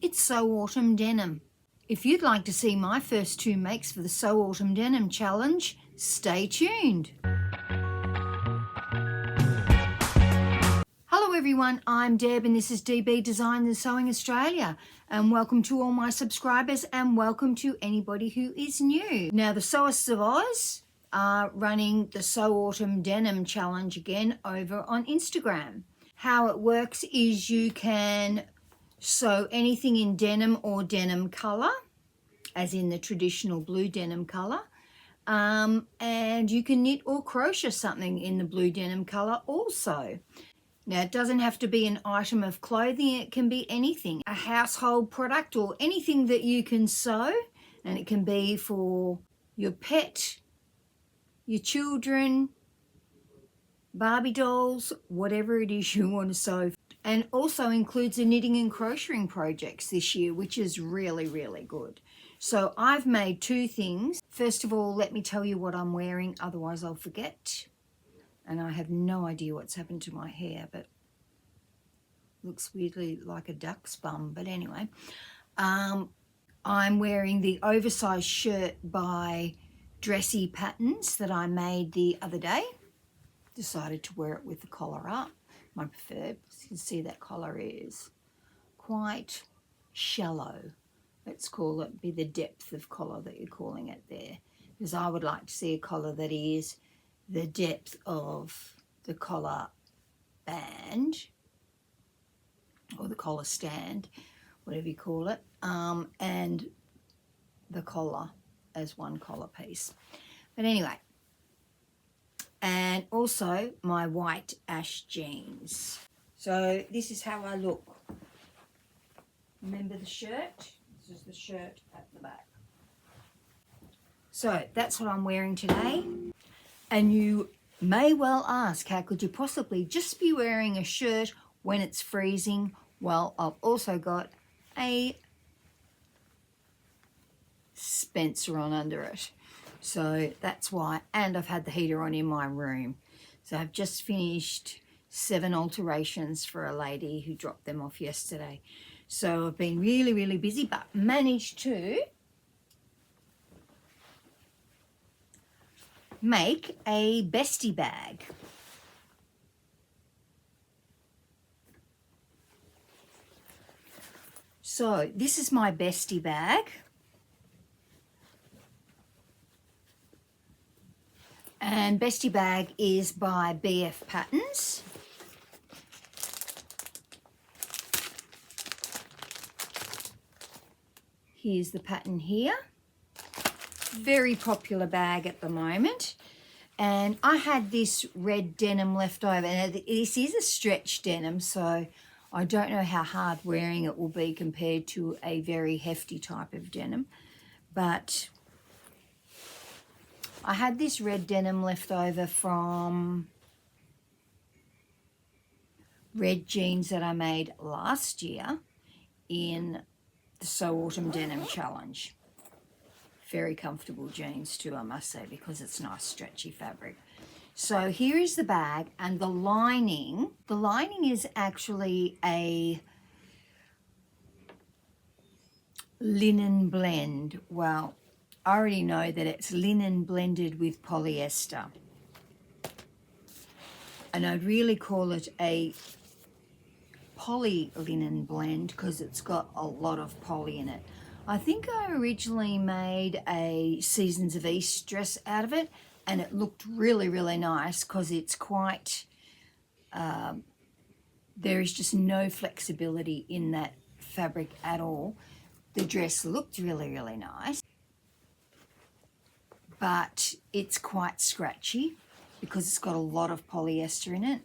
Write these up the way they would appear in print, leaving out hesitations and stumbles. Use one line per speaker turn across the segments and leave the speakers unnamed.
it's Sew Autumn Denim. If you'd like to see my first 2 makes for the Sew Autumn Denim challenge, stay tuned. Hello everyone, I'm Deb and this is DB Design and Sewing Australia, and welcome to all my subscribers and welcome to anybody who is new. Now the Sewists of Oz are running the Sew Autumn Denim challenge again over on Instagram. How it works is you can sew anything in denim or denim colour, as in the traditional blue denim colour, and you can knit or crochet something in the blue denim colour also. Now it doesn't have to be an item of clothing, it can be anything, a household product or anything that you can sew, and it can be for your pet, your children, Barbie dolls, whatever it is you want to sew. And also includes the knitting and crocheting projects this year, which is really, really good. So I've made 2 things. First of all, let me tell you what I'm wearing, otherwise I'll forget. And I have no idea what's happened to my hair, but looks weirdly like a duck's bum. But anyway, I'm wearing the oversized shirt by Dressy Patterns that I made the other day. Decided to wear it with the collar up. My preferred. You can see that collar is quite shallow. Let's call it be the depth of collar that you're calling it there, because I would like to see a collar that is the depth of the collar band or the collar stand, whatever you call it, and the collar as one collar piece. But anyway, and also my white ash jeans. So this is how I look. Remember the shirt? This is the shirt at the back. So that's what I'm wearing today. And you may well ask, how could you possibly just be wearing a shirt when it's freezing? Well, I've also got a Spencer on under it. So that's why, and I've had the heater on in my room. So I've just finished 7 alterations for a lady who dropped them off yesterday. So I've been really, really busy, but managed to make a Bestie Bag. So this is my Bestie Bag. And Bestie Bag is by BF Patterns. Here's the pattern here. Very popular bag at the moment. And I had this red denim left over. And this is a stretch denim, so I don't know how hard wearing it will be compared to a very hefty type of denim. But I had this red denim left over from red jeans that I made last year in the Sew Autumn Denim Challenge. Very comfortable jeans too, I must say, because it's nice stretchy fabric. So here is the bag, and the lining is actually a linen blend. Well, I already know that it's linen blended with polyester. And I'd really call it a poly linen blend because it's got a lot of poly in it. I think I originally made a Seasons of East dress out of it, and it looked really, really nice because it's quite, there is just no flexibility in that fabric at all. The dress looked really, really nice, but it's quite scratchy because it's got a lot of polyester in it,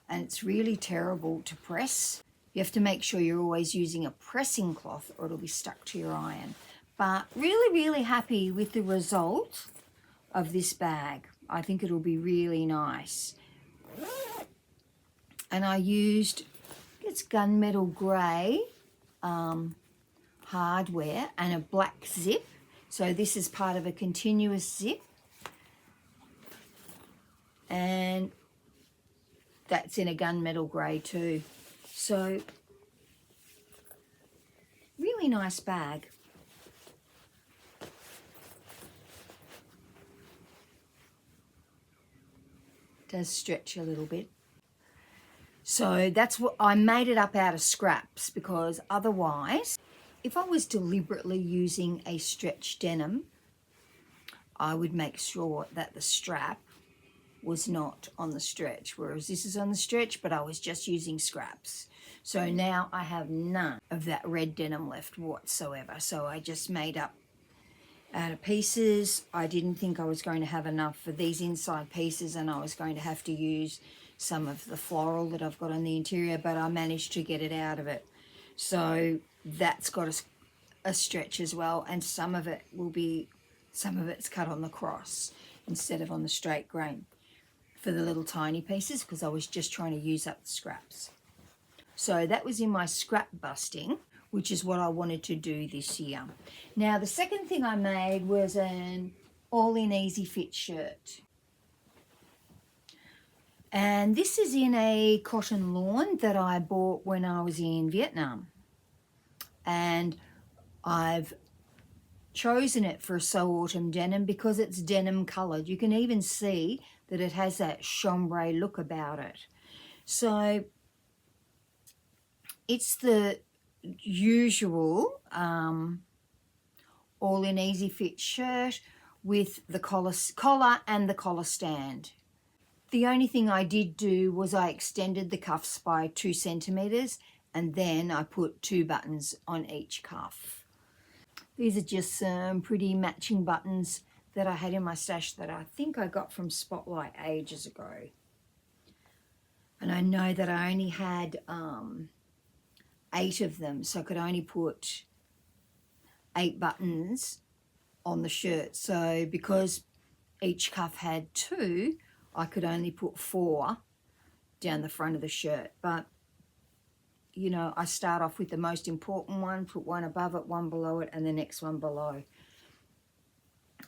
and it's really terrible to press. You have to make sure you're always using a pressing cloth or it'll be stuck to your iron. But really, really happy with the result of this bag. I think it'll be really nice. And I used, it's gunmetal grey hardware and a black zip. So this is part of a continuous zip. And that's in a gunmetal grey too. So really nice bag. Does stretch a little bit. So that's what I made it up out of scraps, because otherwise, if I was deliberately using a stretch denim, I would make sure that the strap was not on the stretch, whereas this is on the stretch, but I was just using scraps. So now I have none of that red denim left whatsoever. So I just made up out of pieces. I didn't think I was going to have enough for these inside pieces, and I was going to have to use some of the floral that I've got on the interior, but I managed to get it out of it. So that's got a stretch as well, and some of it's cut on the cross instead of on the straight grain for the little tiny pieces, because I was just trying to use up the scraps. So that was in my scrap busting, which is what I wanted to do this year. Now the second thing I made was an all-in easy fit shirt. And this is in a cotton lawn that I bought when I was in Vietnam. And I've chosen it for a Sew Autumn Denim because it's denim coloured. You can even see that it has that chambray look about it. So it's the usual all-in easy fit shirt with the collar and the collar stand. The only thing I did do was I extended the cuffs by 2 centimetres, and then I put 2 buttons on each cuff. These are just some pretty matching buttons that I had in my stash that I think I got from Spotlight ages ago. And I know that I only had 8 of them, so I could only put 8 buttons on the shirt. So because each cuff had 2, I could only put 4 down the front of the shirt. But you know, I start off with the most important one, put one above it, one below it, and the next one below.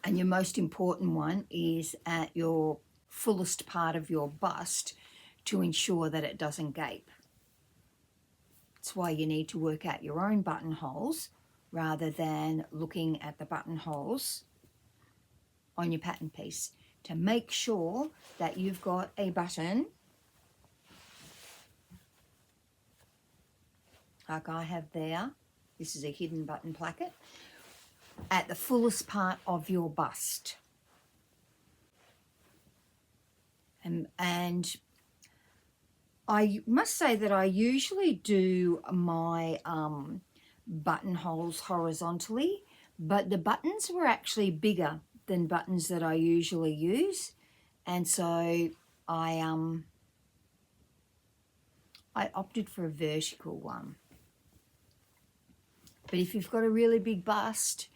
And your most important one is at your fullest part of your bust to ensure that it doesn't gape. That's why you need to work out your own buttonholes rather than looking at the buttonholes on your pattern piece to make sure that you've got a button like I have there. This is a hidden button placket at the fullest part of your bust. And I must say that I usually do my buttonholes horizontally, but the buttons were actually bigger than buttons that I usually use, and so I opted for a vertical one. But if you've got a really big bust,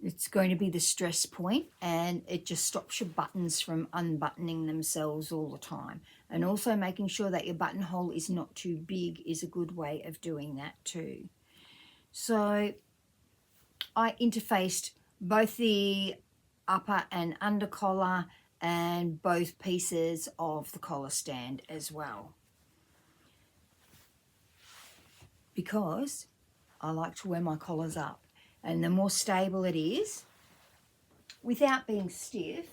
it's going to be the stress point, and it just stops your buttons from unbuttoning themselves all the time. And also making sure that your buttonhole is not too big is a good way of doing that too. So I interfaced both the upper and under collar and both pieces of the collar stand as well, because I like to wear my collars up, and the more stable it is without being stiff,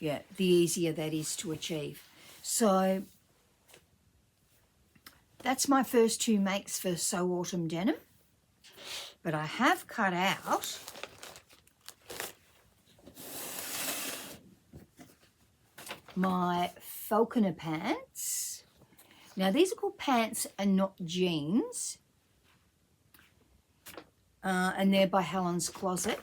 yeah, the easier that is to achieve. So that's my first 2 makes for Sew Autumn Denim, but I have cut out my Falconer pants. Now these are called pants and not jeans, and they're by Helen's Closet.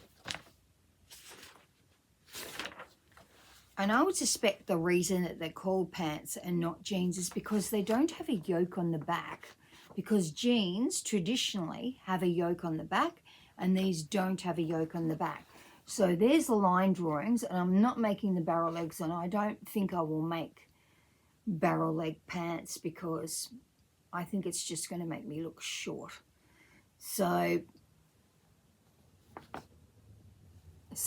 And I would suspect the reason that they're called pants and not jeans is because they don't have a yoke on the back, because jeans traditionally have a yoke on the back and these don't have a yoke on the back. So there's the line drawings, and I'm not making the barrel legs, and I don't think I will make barrel leg pants because I think it's just going to make me look short. So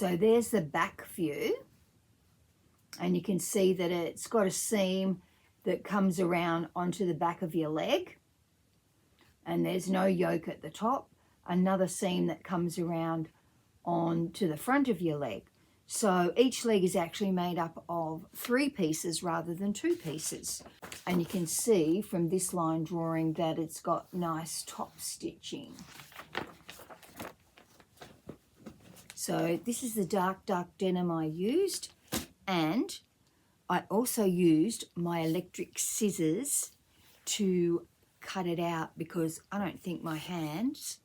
there's the back view. And you can see that it's got a seam that comes around onto the back of your leg, and there's no yoke at the top. Another seam that comes around onto the front of your leg. So each leg is actually made up of 3 pieces rather than 2 pieces. And you can see from this line drawing that it's got nice top stitching. So this is the dark denim I used, and I also used my electric scissors to cut it out because I don't think my hands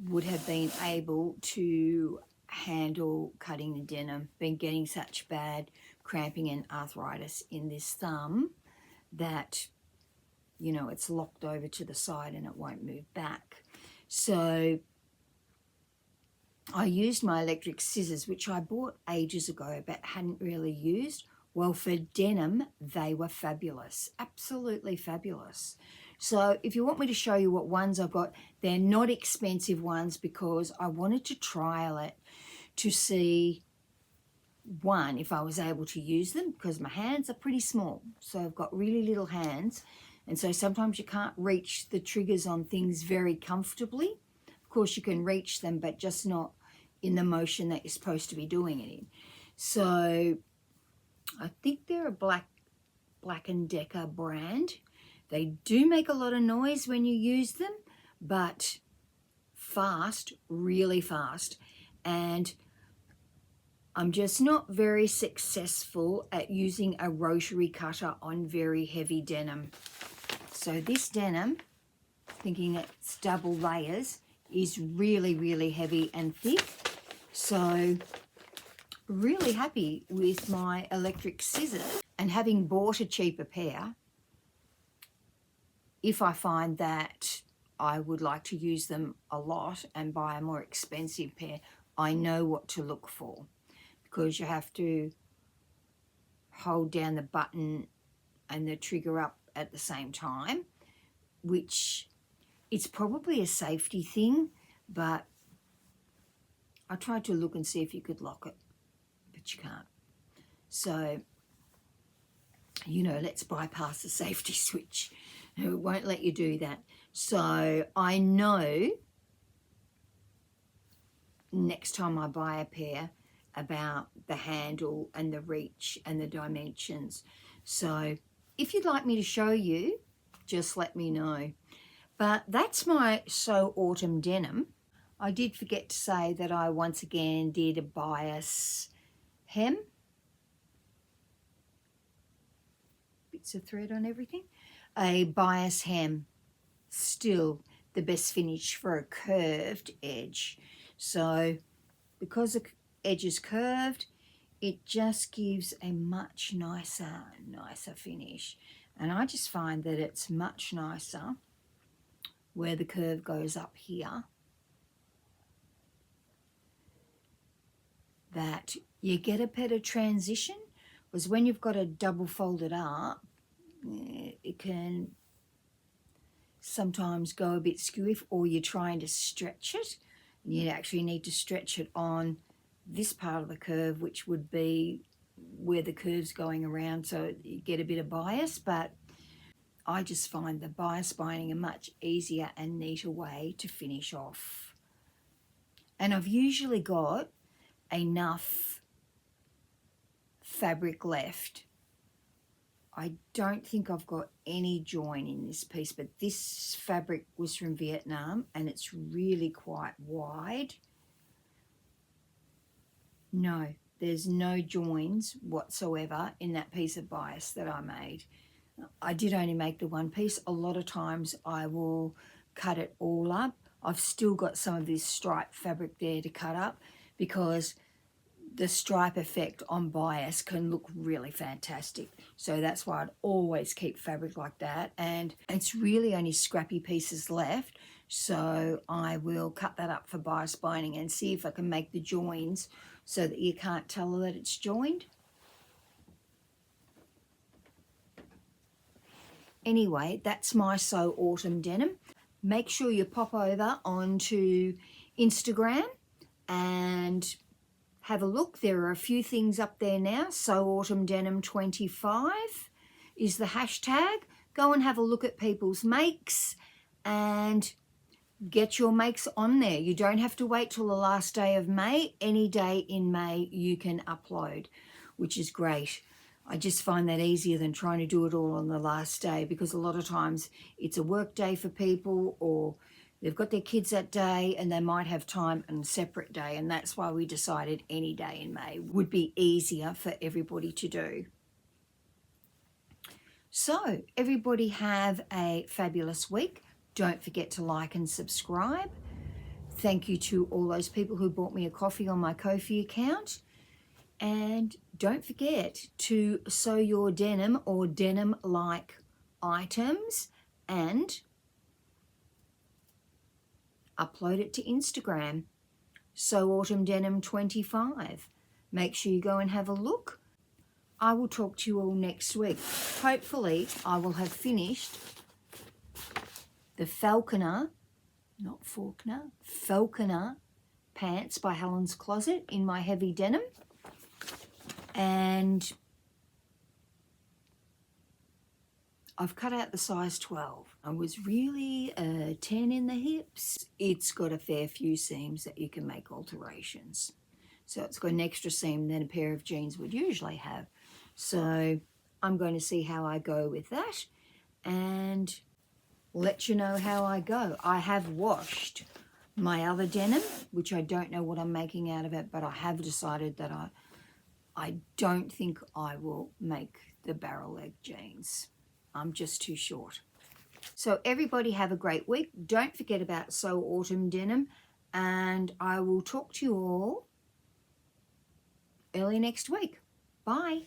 would have been able to handle cutting the denim. Been getting such bad cramping and arthritis in this thumb that, you know, it's locked over to the side and it won't move back. So I used my electric scissors, which I bought ages ago but hadn't really used. Well, for denim, they were fabulous, absolutely fabulous. So if you want me to show you what ones I've got, they're not expensive ones because I wanted to trial it to see, one, if I was able to use them, because my hands are pretty small. So I've got really little hands, and so sometimes you can't reach the triggers on things very comfortably. Of course, you can reach them, but just not in the motion that you're supposed to be doing it in. So I think they're a Black & Decker brand. They do make a lot of noise when you use them, but fast, really fast. And I'm just not very successful at using a rotary cutter on very heavy denim. So this denim, thinking it's double layers, is really, really heavy and thick. So really happy with my electric scissors, and having bought a cheaper pair, if I find that I would like to use them a lot and buy a more expensive pair, I know what to look for, because you have to hold down the button and the trigger up at the same time, which it's probably a safety thing, but I tried to look and see if you could lock it, but you can't. So, you know, let's bypass the safety switch. It won't let you do that. So I know next time I buy a pair about the handle and the reach and the dimensions. So if you'd like me to show you, just let me know. But that's my Sew Autumn Denim. I did forget to say that I once again did a bias hem. Bits of thread on everything. A bias hem, still the best finish for a curved edge. So because the edge is curved, it just gives a much nicer finish. And I just find that it's much nicer where the curve goes up here, that you get a better transition, because when you've got a double folded up, it can sometimes go a bit skewy, or you're trying to stretch it. You actually need to stretch it on this part of the curve, which would be where the curve's going around, so you get a bit of bias. But I just find the bias binding a much easier and neater way to finish off. And I've usually got enough fabric left. I don't think I've got any join in this piece, but this fabric was from Vietnam and it's really quite wide. No, there's no joins whatsoever in that piece of bias that I made. I did only make the one piece. A lot of times I will cut it all up. I've still got some of this stripe fabric there to cut up, because the stripe effect on bias can look really fantastic. So that's why I'd always keep fabric like that. And it's really only scrappy pieces left, so I will cut that up for bias binding and see if I can make the joins so that you can't tell that it's joined. Anyway, that's my Sew Autumn Denim. Make sure you pop over onto Instagram and have a look. There are a few things up there now. Sew Autumn Denim 25 is the hashtag. Go and have a look at people's makes and get your makes on there. You don't have to wait till the last day of May. Any day in May you can upload, which is great. I just find that easier than trying to do it all on the last day, because a lot of times it's a work day for people, or they've got their kids that day and they might have time on a separate day, and that's why we decided any day in May would be easier for everybody to do. So everybody have a fabulous week. Don't forget to like and subscribe. Thank you to all those people who bought me a coffee on my Ko-fi account. And don't forget to sew your denim or denim-like items and upload it to Instagram. Sew Autumn Denim 25. Make sure you go and have a look. I will talk to you all next week. Hopefully I will have finished the Falconer, not Faulkner, Falconer pants by Helen's Closet in my heavy denim. And I've cut out the size 12. I was really 10 in the hips. It's got a fair few seams that you can make alterations. So it's got an extra seam than a pair of jeans would usually have. So I'm going to see how I go with that and let you know how I go. I have washed my other denim, which I don't know what I'm making out of it, but I have decided that I don't think I will make the barrel leg jeans. I'm just too short. So everybody have a great week. Don't forget about Sew Autumn Denim, and I will talk to you all early next week. Bye.